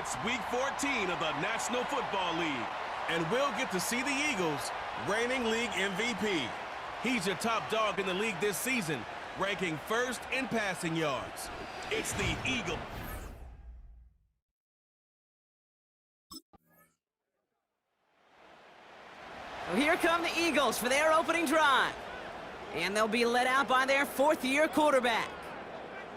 It's Week 14 of the National Football League, and we'll get to see the Eagles, reigning league MVP. He's your top dog in the league this season, ranking first in passing yards. It's the Eagles. So here come the Eagles for their opening drive. And they'll be led out by their fourth-year quarterback.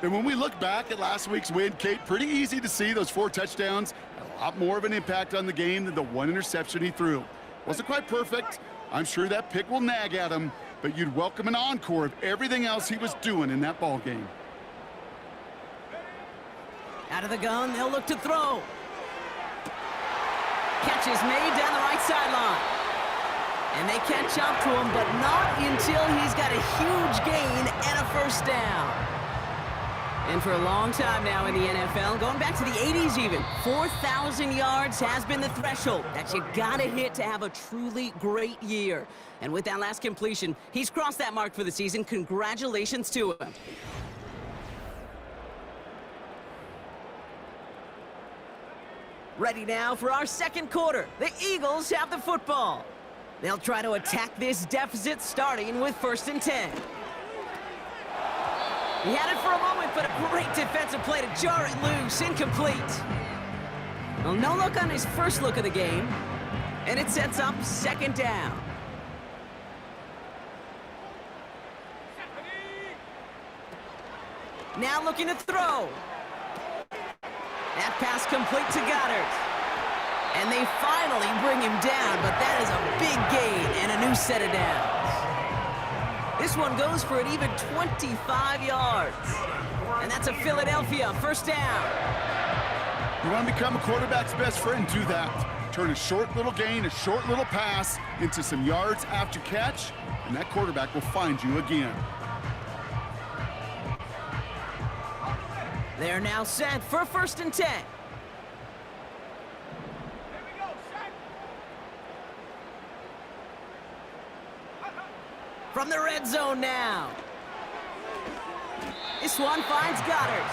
And when we look back at last week's win, Kate, pretty easy to see those 4 touchdowns had a lot more of an impact on the game than the 1 interception he threw. Wasn't quite perfect. I'm sure that pick will nag at him, but you'd welcome an encore of everything else he was doing in that ball game. Out of the gun, they'll look to throw. Catch is made down the right sideline. And they catch up to him, but not until he's got a huge gain and a first down. And for a long time now in the NFL, going back to the 80s even, 4,000 yards has been the threshold that you gotta hit to have a truly great year. And with that last completion, he's crossed that mark for the season. Congratulations to him. Ready now for our second quarter. The Eagles have the football. They'll try to attack this deficit starting with 1st and 10. He had it for a moment, but a great defensive play to jar it loose. Incomplete. Well, no look on his first look of the game. And it sets up 2nd down. Now looking to throw. That pass complete to Goddard. And they finally bring him down, but that is a big gain and a new set of downs. This one goes for an even 25 yards. And that's a Philadelphia 1st down. You want to become a quarterback's best friend, do that. Turn a short little gain, a short little pass into some yards after catch, and that quarterback will find you again. They're now set for 1st and 10. From the red zone now. This one finds Goddard.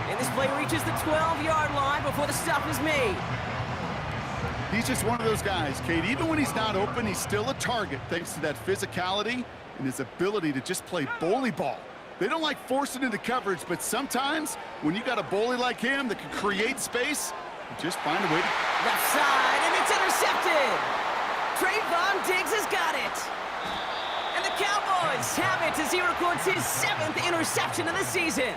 And this play reaches the 12-yard line before the stop is made. He's just one of those guys, Kate. Even when he's not open, he's still a target thanks to that physicality and his ability to just play bully ball. They don't like forcing into coverage, but sometimes when you got a bully like him that can create space, you just find a way to... Left side, and it's intercepted. Trayvon Diggs has got it. And the Cowboys have it as he records his 7th interception of the season.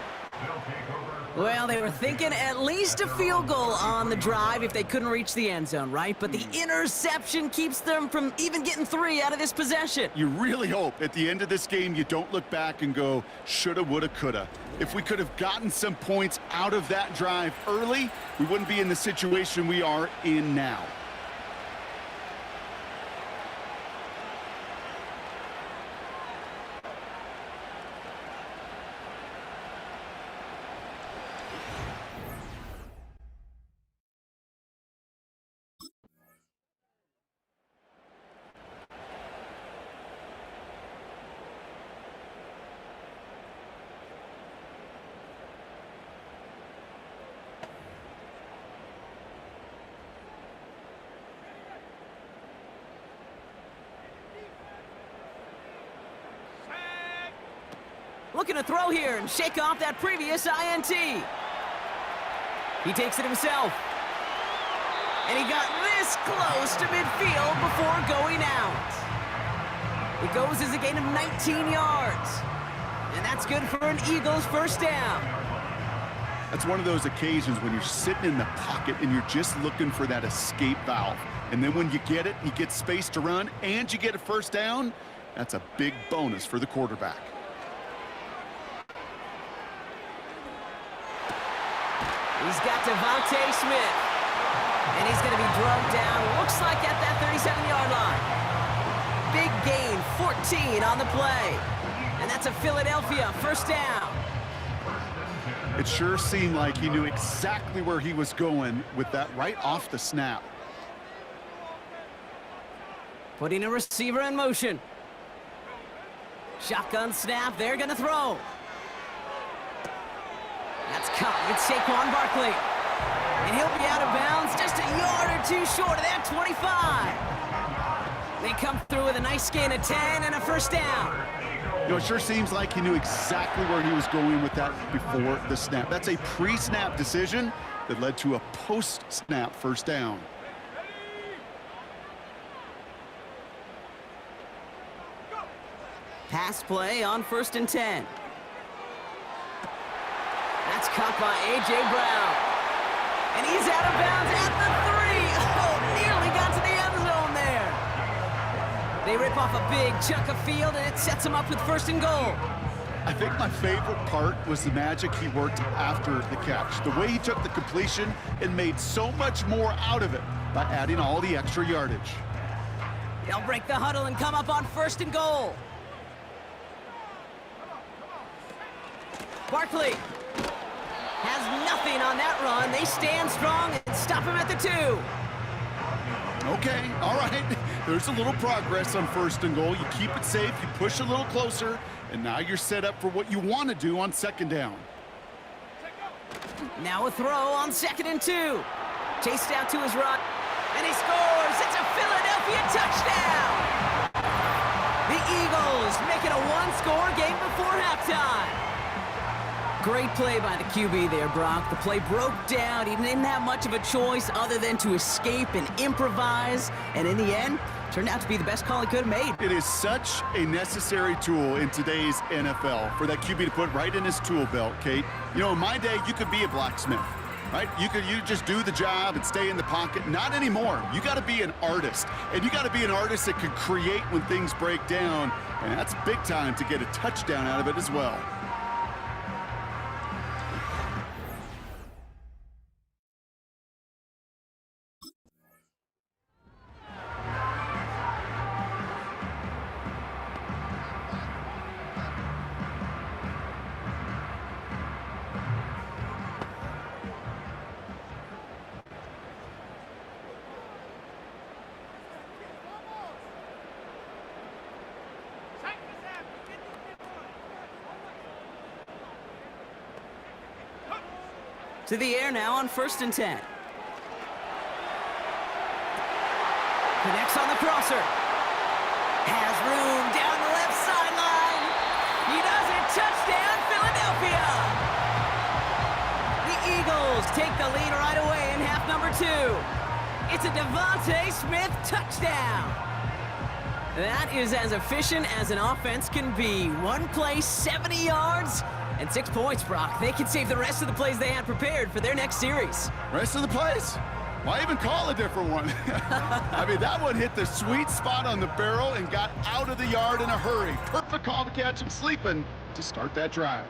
Well, they were thinking at least a field goal on the drive if they couldn't reach the end zone, right? But the interception keeps them from even getting 3 out of this possession. You really hope at the end of this game you don't look back and go, shoulda, woulda, coulda. If we could have gotten some points out of that drive early, we wouldn't be in the situation we are in now. Looking to throw here and shake off that previous INT. He takes it himself. And he got this close to midfield before going out. It goes as a gain of 19 yards. And that's good for an Eagles 1st down. That's one of those occasions when you're sitting in the pocket and you're just looking for that escape valve. And then when you get it, you get space to run, and you get a 1st down, that's a big bonus for the quarterback. He's got Devontae Smith. And he's going to be drugged down, looks like at that 37-yard line. Big gain, 14 on the play. And that's a Philadelphia 1st down. It sure seemed like he knew exactly where he was going with that right off the snap. Putting a receiver in motion. Shotgun snap, they're going to throw. That's caught with Saquon Barkley. And he'll be out of bounds just a yard or two short of that 25. They come through with a nice gain of 10 and a first down. You know, it sure seems like he knew exactly where he was going with that before the snap. That's a pre-snap decision that led to a post-snap first down. Pass play on 1st and 10. That's caught by A.J. Brown. And he's out of bounds at the 3. Oh, nearly got to the end zone there. They rip off a big chunk of field, and it sets them up with 1st and goal. I think my favorite part was the magic he worked after the catch. The way he took the completion and made so much more out of it by adding all the extra yardage. They'll break the huddle and come up on 1st and goal. Barkley has nothing on that run. They stand strong and stop him at the 2. Okay, all right. There's a little progress on 1st and goal. You keep it safe, you push a little closer, and now you're set up for what you want to do on 2nd down. Now a throw on 2nd and 2. Chased out to his right, and he scores. It's a Philadelphia touchdown. The Eagles make it a one-score game before halftime. Great play by the QB there, Brock. The play broke down. He didn't have much of a choice other than to escape and improvise. And in the end, turned out to be the best call he could have made. It is such a necessary tool in today's NFL for that QB to put right in his tool belt, Kate. You know, in my day, you could be a blacksmith, right? You just do the job and stay in the pocket. Not anymore. You got to be an artist. And you got to be an artist that can create when things break down. And that's big time to get a touchdown out of it as well. To the air now on 1st and 10. Connects on the crosser. Has room down the left sideline. He does it. Touchdown, Philadelphia. The Eagles take the lead right away in half number 2. It's a Devontae Smith touchdown. That is as efficient as an offense can be. One play, 70 yards. And 6 points, Brock. They can save the rest of the plays they had prepared for their next series. Rest of the plays? Why even call a different one? I mean, that one hit the sweet spot on the barrel and got out of the yard in a hurry. Perfect call to catch him sleeping to start that drive.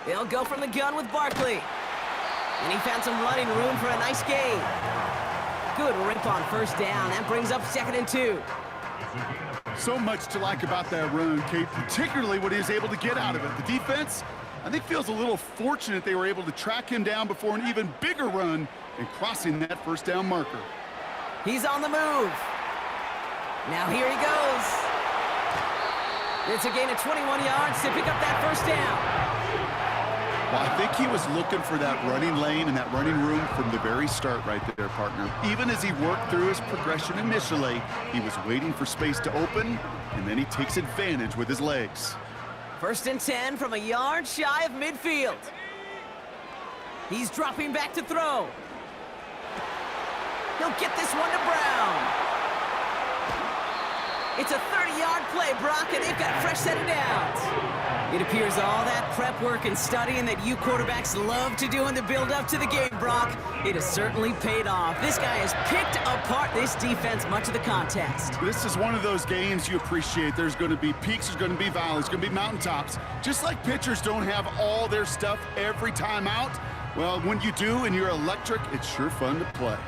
They'll go from the gun with Barkley. And he found some running room for a nice gain. Good rip on 1st down. That brings up 2nd and 2. So much to like about that run, Kate, particularly what he was able to get out of it. The defense, I think, feels a little fortunate they were able to track him down before an even bigger run and crossing that 1st down marker. He's on the move. Now here he goes. It's a gain of 21 yards to pick up that 1st down. Well, I think he was looking for that running lane and that running room from the very start right there, partner. Even as he worked through his progression initially, he was waiting for space to open, and then he takes advantage with his legs. 1st and 10 from a yard shy of midfield. He's dropping back to throw. He'll get this one to Brown. It's a 30-yard play, Brock, and they've got a fresh set of downs. It appears all that prep work and studying that you quarterbacks love to do in the build-up to the game, Brock, it has certainly paid off. This guy has picked apart this defense much of the contest. This is one of those games you appreciate. There's going to be peaks, there's going to be valleys, there's going to be mountaintops. Just like pitchers don't have all their stuff every time out, well, when you do and you're electric, it's sure fun to play.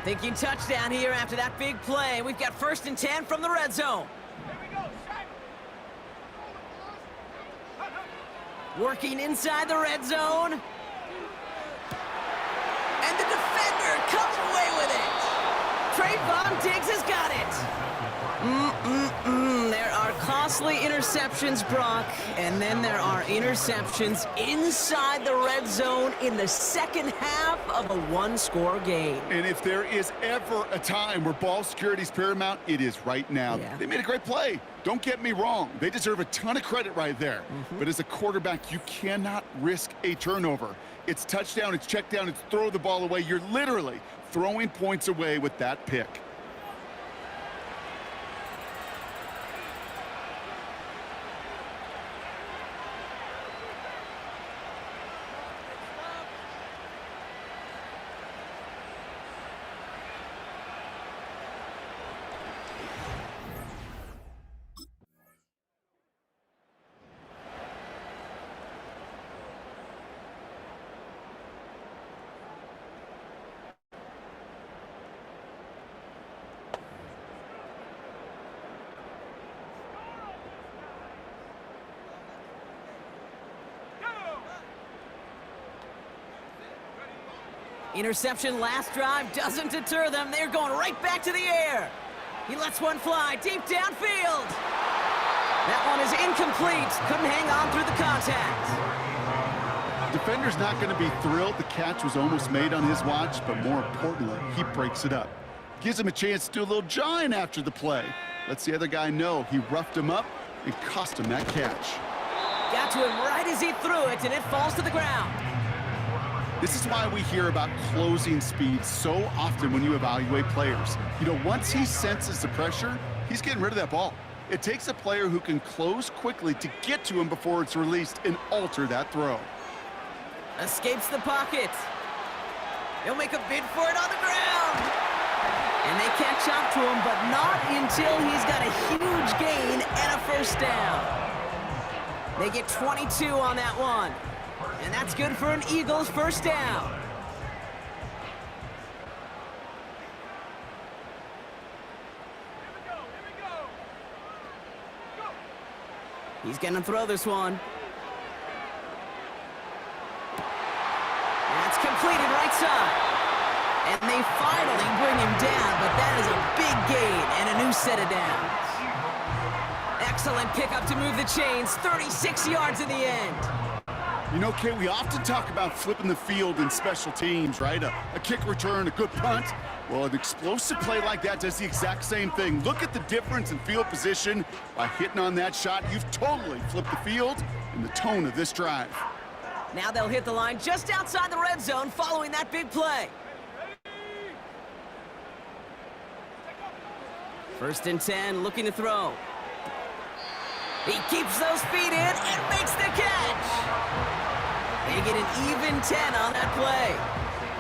Thinking touchdown here after that big play. We've got 1st and 10 from the red zone. Working inside the red zone. And the defender comes away with it. Trayvon Diggs has got it. There are costly interceptions, Brock, and then there are interceptions inside the red zone in the second half of a one-score game. And if there is ever a time where ball security is paramount, it is right now. Yeah. They made a great play. Don't get me wrong. They deserve a ton of credit right there. But as a quarterback, you cannot risk a turnover. It's touchdown, it's check down, it's throw the ball away. You're literally throwing points away with that pick. Interception last drive doesn't deter them. They're going right back to the air. He lets one fly deep downfield. That one is incomplete. Couldn't hang on through the contact. Defender's not going to be thrilled the catch was almost made on his watch, but more importantly, he breaks it up. Gives him a chance to do a little jawing after the play. Lets the other guy know he roughed him up and cost him that catch. Got to him right as he threw it, and it falls to the ground. This is why we hear about closing speed so often when you evaluate players. You know, once he senses the pressure, he's getting rid of that ball. It takes a player who can close quickly to get to him before it's released and alter that throw. Escapes the pocket. He'll make a bid for it on the ground. And they catch up to him, but not until he's got a huge gain and a first down. They get 22 on that one. And that's good for an Eagles first down. He's going to throw this one. That's completed right side. And they finally bring him down, but that is a big gain and a new set of downs. Excellent pickup to move the chains. 36 yards in the end. You know, Kate, we often talk about flipping the field in special teams, right? A kick return, a good punt. Well, an explosive play like that does the exact same thing. Look at the difference in field position. By hitting on that shot, you've totally flipped the field and the tone of this drive. Now they'll hit the line just outside the red zone following that big play. 1st and 10, looking to throw. He keeps those feet in and makes the catch. They get an even 10 on that play.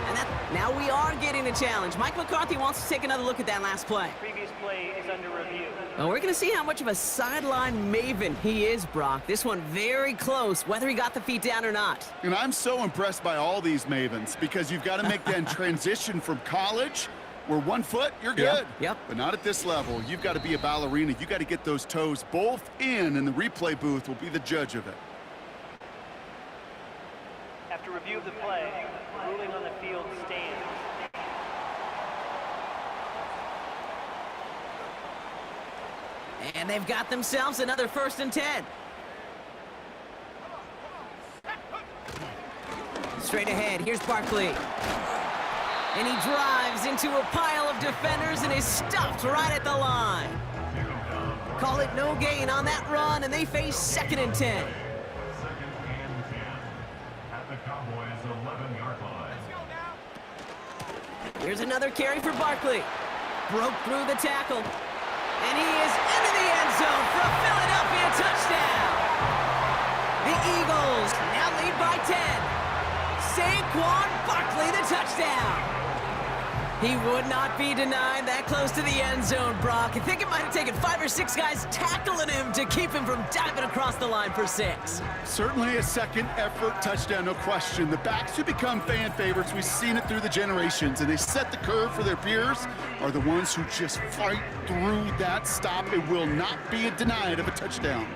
And now we are getting a challenge. Mike McCarthy wants to take another look at that last play. Previous play is under review. Well, we're going to see how much of a sideline maven he is, Brock. This one very close, whether he got the feet down or not. And I'm so impressed by all these mavens because you've got to make that transition from college where 1 foot, you're good. Yep. But not at this level. You've got to be a ballerina. You've got to get those toes both in, and the replay booth will be the judge of it. After review of the play, ruling on the field stands. And they've got themselves another 1st and 10. Straight ahead, here's Barkley. And he drives into a pile of defenders and is stopped right at the line. Call it no gain on that run, and they face 2nd and 10. At the Cowboys' 11-yard line. Here's another carry for Barkley. Broke through the tackle. And he is into the end zone for a Philadelphia touchdown. The Eagles now lead by 10. Saquon Barkley, the touchdown. He would not be denied that close to the end zone, Brock. I think it might have taken 5 or 6 guys tackling him to keep him from diving across the line for 6. Certainly a second effort touchdown, no question. The backs who become fan favorites, we've seen it through the generations, and they set the curve for their peers, are the ones who just fight through that stop. It will not be denied of a touchdown.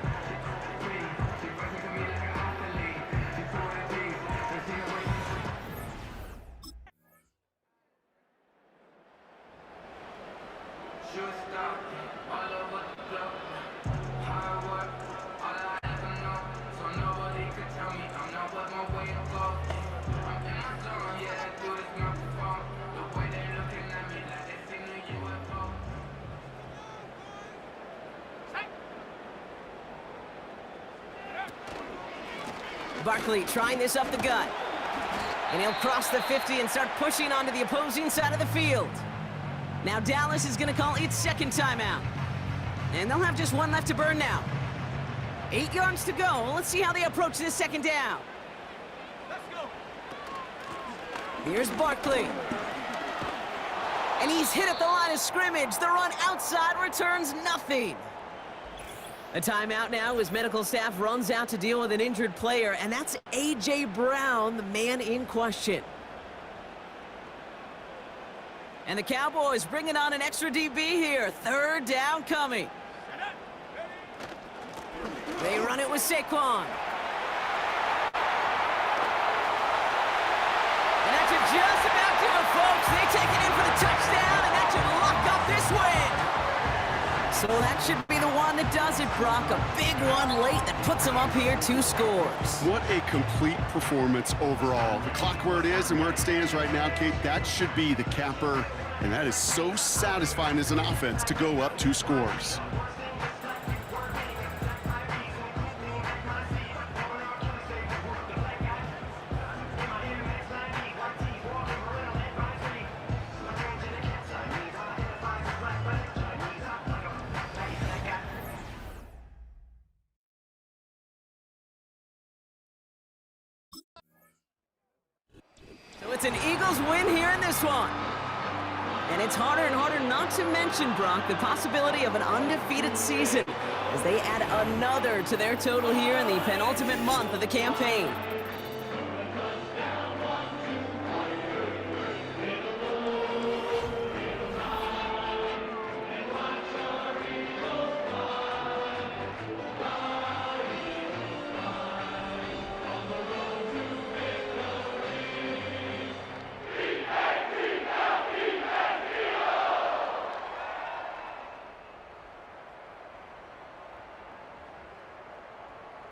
Barkley trying this up the gut. And he'll cross the 50 and start pushing onto the opposing side of the field. Now Dallas is going to call its second timeout. And they'll have just one left to burn now. 8 yards to go. Let's see how they approach this second down. Let's go. Here's Barkley. And he's hit at the line of scrimmage. The run outside returns nothing. A timeout now as medical staff runs out to deal with an injured player, and that's A.J. Brown, the man in question. And the Cowboys bringing on an extra DB here. Third down coming. They run it with Saquon. And that should just about do it, folks. They take it in for the touchdown, and that should lock up this win. So that should be the one that does it, Brock. A big one late that puts them up here 2 scores. What a complete performance overall. The clock where it is and where it stands right now, Kate, that should be the capper. And that is so satisfying as an offense to go up 2 scores. So it's an Eagles win here in this one. And it's harder and harder not to mention, Brock, the possibility of an undefeated season as they add another to their total here in the penultimate month of the campaign.